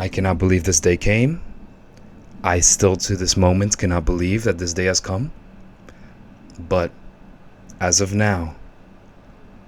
I cannot believe this day came. I still to this moment cannot believe that this day has come. But as of now,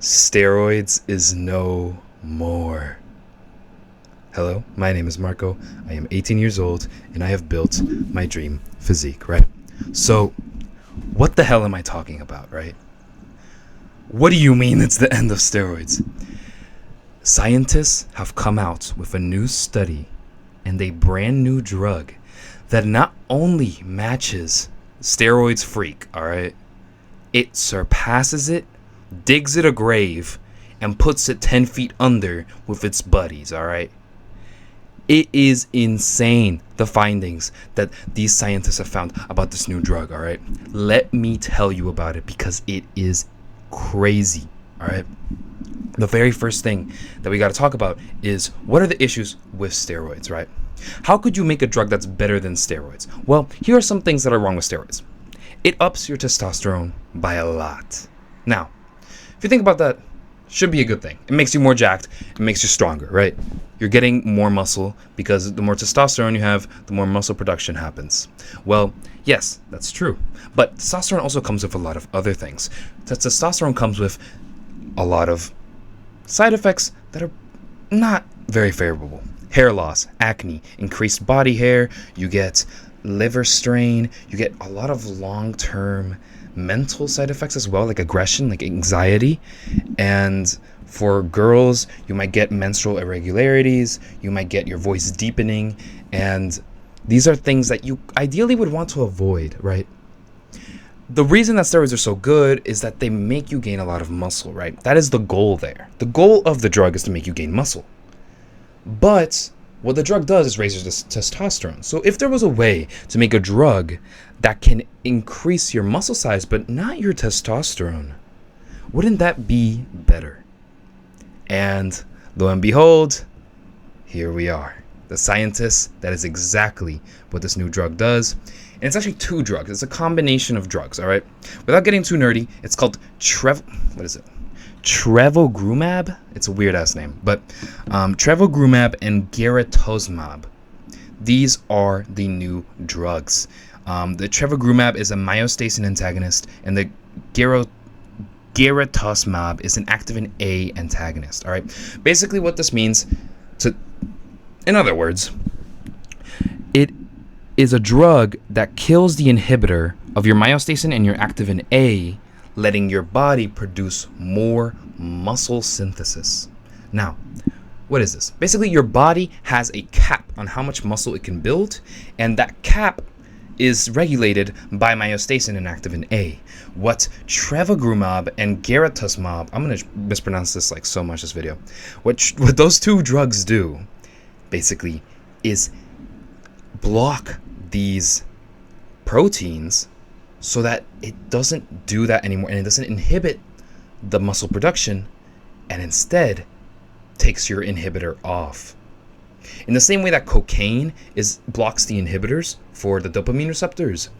steroids is no more. Hello, my name is Marco. I am 18 years old and I have built my dream physique, right? So, what the hell am I talking about, right? What do you mean it's the end of steroids? Scientists have come out with a new study and a brand new drug that not only matches steroids freak, alright? It surpasses it, digs it a grave, and puts it 10 feet under with its buddies, alright? It is insane, the findings that these scientists have found about this new drug, alright? Let me tell you about it because it is crazy, alright? The very first thing that we got to talk about is what are the issues with steroids, right? How could you make a drug that's better than steroids? Well, here are some things that are wrong with steroids. It ups your testosterone by a lot. Now, if you think about that, should be a good thing. It makes you more jacked. It makes you stronger, right? You're getting more muscle because the more testosterone you have, the more muscle production happens. Well, yes, that's true. But testosterone also comes with a lot of other things. Testosterone comes with a lot of side effects that are not very favorable. Hair loss, acne, increased body hair, you get liver strain, you get a lot of long-term mental side effects as well, like aggression, like anxiety. And for girls, you might get menstrual irregularities, you might get your voice deepening, and these are things that you ideally would want to avoid, right? The reason that steroids are so good is that they make you gain a lot of muscle, right? That is the goal there. The goal of the drug is to make you gain muscle. But what the drug does is raise your testosterone. So if there was a way to make a drug that can increase your muscle size but not your testosterone, wouldn't that be better? And lo and behold, here we are. The scientists, that is exactly what this new drug does. And it's actually two drugs. It's a combination of drugs, all right? Without getting too nerdy, it's called trevogrumab. It's a weird-ass name. But trevogrumab and garetosmab. These are the new drugs. The trevogrumab is a myostatin antagonist, and the garetosmab is an activin A antagonist, all right? Basically what this means, in other words, it is a drug that kills the inhibitor of your myostatin and your activin A, letting your body produce more muscle synthesis. Now, what is this? Basically, your body has a cap on how much muscle it can build, and that cap is regulated by myostatin and activin A. What trevogrumab and garetosmab, I'm going to mispronounce this like so much this video. What those two drugs do, basically, is block these proteins so that it doesn't do that anymore, and it doesn't inhibit the muscle production, and instead takes your inhibitor off. In the same way that cocaine blocks the inhibitors for the dopamine receptors,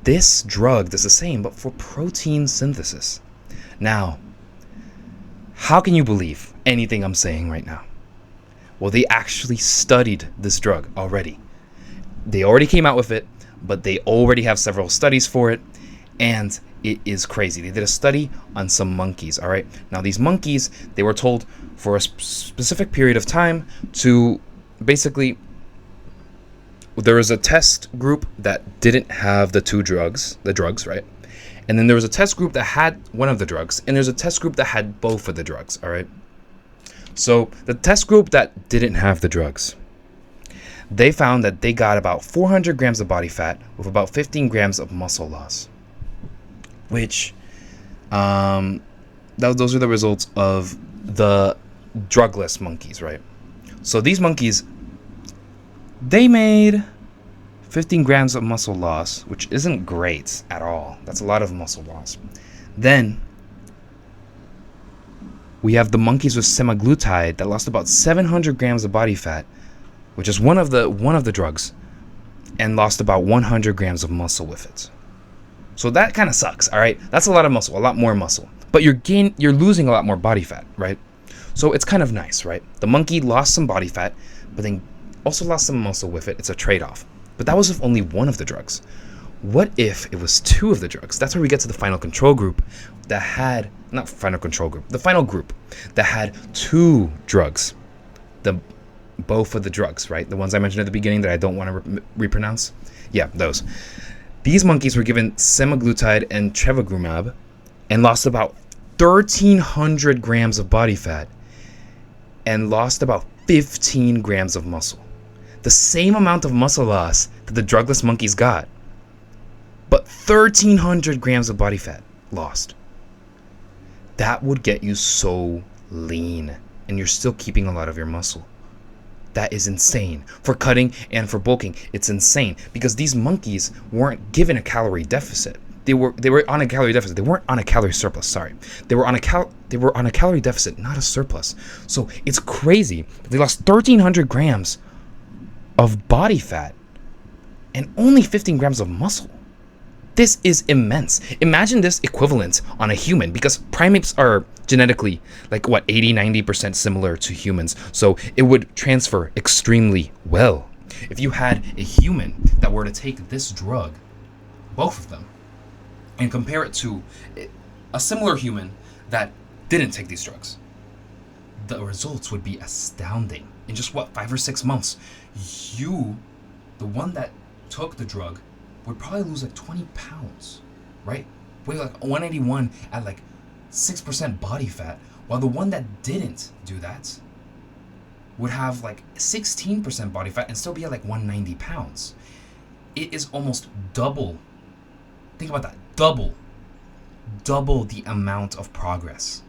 this drug does the same, but for protein synthesis. Now, how can you believe anything I'm saying right now? Well, they actually studied this drug already. They already came out with it, but they already have several studies for it, and it is crazy. They did a study on some monkeys, all right? Now, these monkeys, they were told for a specific period of time to basically, there was a test group that didn't have the drugs, right? And then there was a test group that had one of the drugs, and there's a test group that had both of the drugs, all right? So the test group that didn't have the drugs, they found that they got about 400 grams of body fat with about 15 grams of muscle loss, which those are the results of the drugless monkeys, right? So these monkeys, they made 15 grams of muscle loss, which isn't great at all. That's a lot of muscle loss. Then we have the monkeys with semaglutide that lost about 700 grams of body fat, which is one of the drugs, and lost about 100 grams of muscle with it. So that kind of sucks, all right? That's a lot of muscle, a lot more muscle. But you're losing a lot more body fat, right? So it's kind of nice, right? The monkey lost some body fat, but then also lost some muscle with it. It's a trade-off. But that was with only one of the drugs. What if it was two of the drugs? That's where we get to the final control group that had, not final control group, the final group that had two drugs. Both of the drugs, right? The ones I mentioned at the beginning that I don't want to repronounce. Yeah, those. These monkeys were given semaglutide and trevogrumab and lost about 1,300 grams of body fat and lost about 15 grams of muscle. The same amount of muscle loss that the drugless monkeys got, but 1,300 grams of body fat lost. That would get you so lean, and you're still keeping a lot of your muscle. That is insane. For cutting and for bulking, it's insane because these monkeys weren't given a calorie deficit. They were on a calorie deficit. They weren't on a calorie surplus. Sorry, they were on a calorie deficit, not a surplus. So it's crazy. They lost 1,300 grams of body fat and only 15 grams of muscle. This is immense. Imagine this equivalent on a human, because primates are genetically 80-90% similar to humans, so it would transfer extremely well. If you had a human that were to take this drug, both of them, and compare it to a similar human that didn't take these drugs, the results would be astounding. In just 5 or 6 months, the one that took the drug, would probably lose 20 pounds, right? Weigh 181 at 6% body fat, while the one that didn't do that would have 16% body fat and still be at 190 pounds. It is almost double. Think about that. Double the amount of progress.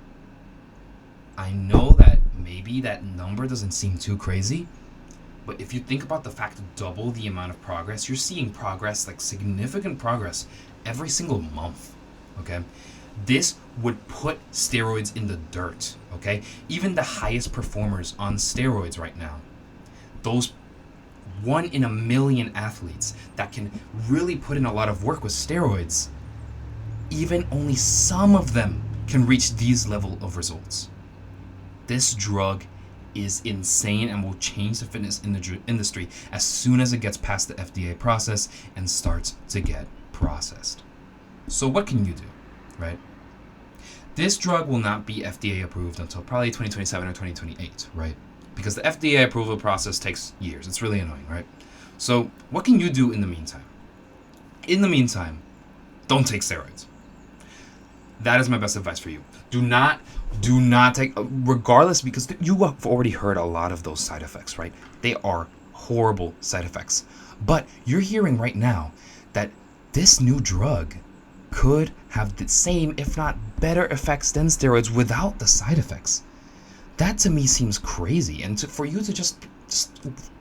I know that maybe that number doesn't seem too crazy, but if you think about the fact of double the amount of progress, you're seeing progress, significant progress, every single month, okay? This would put steroids in the dirt, okay? Even the highest performers on steroids right now, those 1 in a million athletes that can really put in a lot of work with steroids, even only some of them can reach these level of results. This drug is insane and will change the fitness industry as soon as it gets past the FDA process and starts to get processed. So what can you do, right? This drug will not be FDA approved until probably 2027 or 2028, right? Because the FDA approval process takes years. It's really annoying, right? So what can you do in the meantime? In the meantime, don't take steroids. That is my best advice for you. Do not take, regardless, because you have already heard a lot of those side effects, right? They are horrible side effects. But you're hearing right now that this new drug could have the same, if not better effects than steroids without the side effects. That to me seems crazy. And for you to just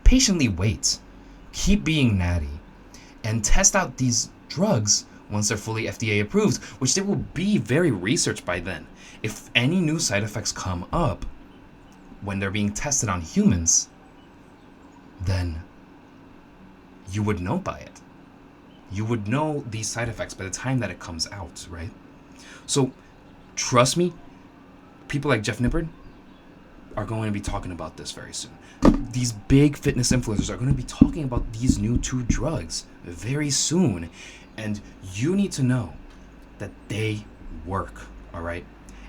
patiently wait, keep being natty, and test out these drugs once they're fully FDA approved, which they will be very researched by then. If any new side effects come up when they're being tested on humans, then you would know by it. You would know these side effects by the time that it comes out, right? So trust me, people like Jeff Nippard are going to be talking about this very soon. These big fitness influencers are going to be talking about these new 2 drugs very soon. And you need to know that they work, all right?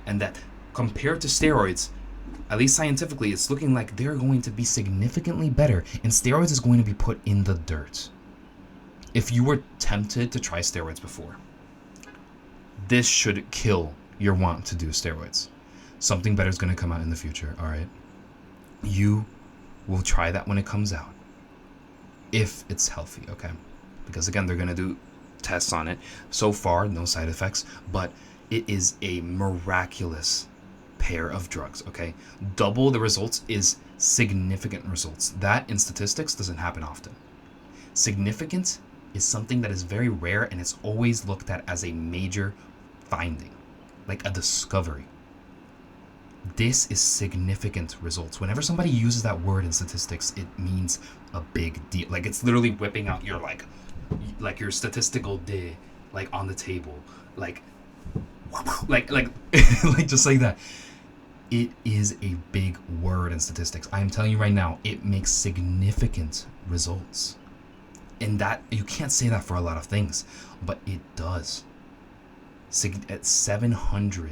And that compared to steroids, at least scientifically, it's looking like they're going to be significantly better. And steroids is going to be put in the dirt. If you were tempted to try steroids before, this should kill your want to do steroids. Something better is going to come out in the future, all right? You will try that when it comes out, if it's healthy, okay? Because again, they're going to do tests on it. So far, no side effects, but it is a miraculous pair of drugs, okay? Double the results is significant results. That in statistics doesn't happen often. Significant is something that is very rare, and it's always looked at as a major finding, like a discovery. This is significant results. Whenever somebody uses that word in statistics, it means a big deal. Like it's literally whipping out your like your statistical day, on the table, like just like that. It is a big word in statistics. I am telling you right now, it makes significant results. And that, you can't say that for a lot of things, but it does. At 700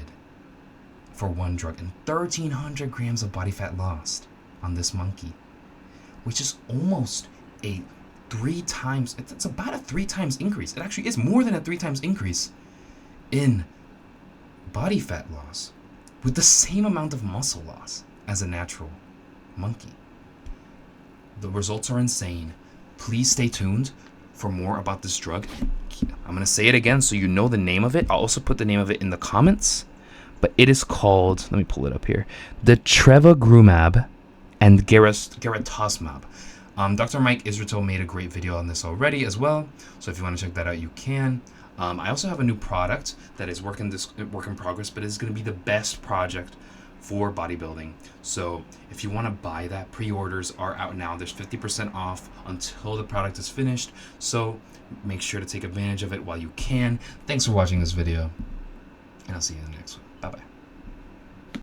for one drug and 1,300 grams of body fat lost on this monkey, which is almost a 3 times, it's about a 3 times increase. It actually is more than a 3 times increase in body fat loss with the same amount of muscle loss as a natural monkey. The results are insane. Please stay tuned for more about this drug. I'm going to say it again so you know the name of it. I'll also put the name of it in the comments. But it is called, let me pull it up here, the trevogrumab and garetosmab. Dr. Mike Israetel made a great video on this already as well. So if you want to check that out, you can. I also have a new product that is work in progress, but it's going to be the best project for bodybuilding. So if you want to buy that, pre-orders are out now. There's 50% off until the product is finished. So make sure to take advantage of it while you can. Thanks for watching this video, and I'll see you in the next one. Bye-bye.